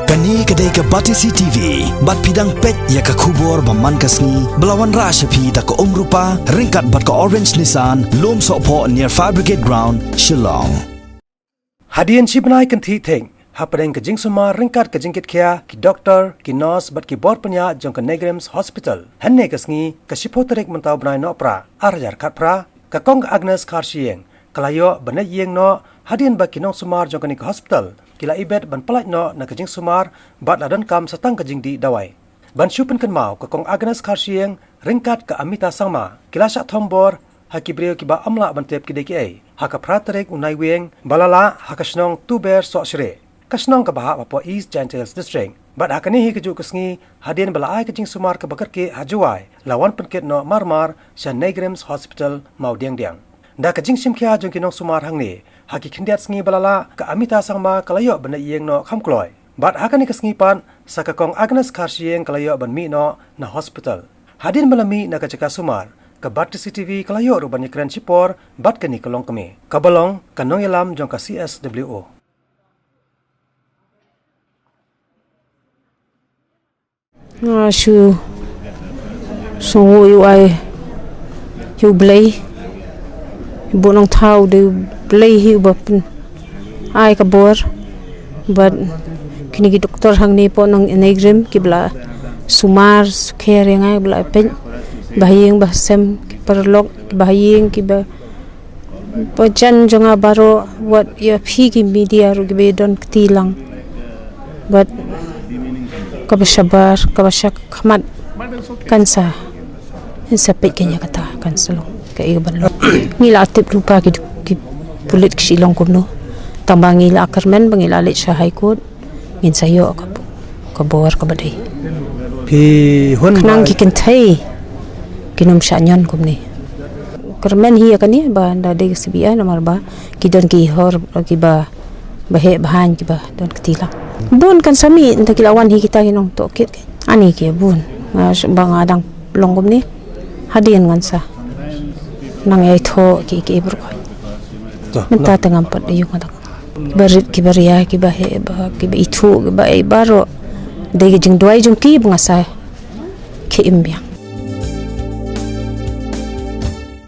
Kani kedai ke Batisi TV, bat pidang pet ya ke kubur baman kasni, belawan rashapi da ke rupa, ringkat bat ke Orange Nissan, lom sokpo near Fire Brigade Ground, Shillong. Hadian cipnai kan thi theng, hapadeng ke jing suma ringkat ke jingkit kia, ki doktor, ki nurse bat ki bor penya jong ke Negrims Hospital. Henne kasni ke sipoterik mentau benai no pra, arjar kat pra, ke kong Agnes Karsieng, kelayo benai yeng no, hadian bat ki nong sumar jong ke hospital. Kila ibet ban pelaj no na kejing sumar bat ladan kam satang kejing di dawai. Ban syupen kan mau ke kong Agnes Karsieng ringkat ke Amita Sangma. Kila syak thombor haki brio kiba amla ban tep kideki ai. Haka praterek unai weng balala haka snong tuber sok syre. Kasnong ke bahak Papua East Gentiles District. Bat haka ni kejuk kesngi hadian balai kejing sumar ke bakar ke hajuai. Lawan penkit no marmar sya Negrims Hospital mau diang-diang. Da kejing simkia jong kinong sumar hang ni. Haki kindiat sengi balala ke Amita Sangma kalayo benda iyeng no khamkloy. Bat haka ni kesngipan sakakong Agnes Karsieng kalayo ban mi no na hospital. Hadin malami na kajaka sumar ke Batisi TV kalayo ruban keren cipor bat kani kelong kami. Kabalong kanong yalam jong ka CSWO. Shu yu ai yu blay ibu nang tahu de play hiu bapun ai kabor but kini ki doktor hang ni po nang Negrim ki bla sumar care yang ai bla pen bahayeng bahsem ki perlok bahayeng ki ba pajan jonga baro what ya phi ki media ru ki don tilang but kabasabar kabasak khamat kansa insapit kanya kata kansalo ka iban lo ngila atip rupa ki pulit ki silong kumno tambangi la akarmen bangila lit sa high court ngin sayo ka bor ka badai Pi hun nang ki kintai kinom syanyon kumni karmen hi akani ba da de sibia nomor ba ki don ki hor ki ba bahe bahan ki ba don ketila bun kan sami nta kilawan hi kita hinong tokit ani ki bun bang adang longom ni hadian ngansa nang ai tho ki bro minta tengam pat yung adak barit ki baria ki bahe ba ki itu ki ba ai baro de jing doai jung ki bangasa ki imbiang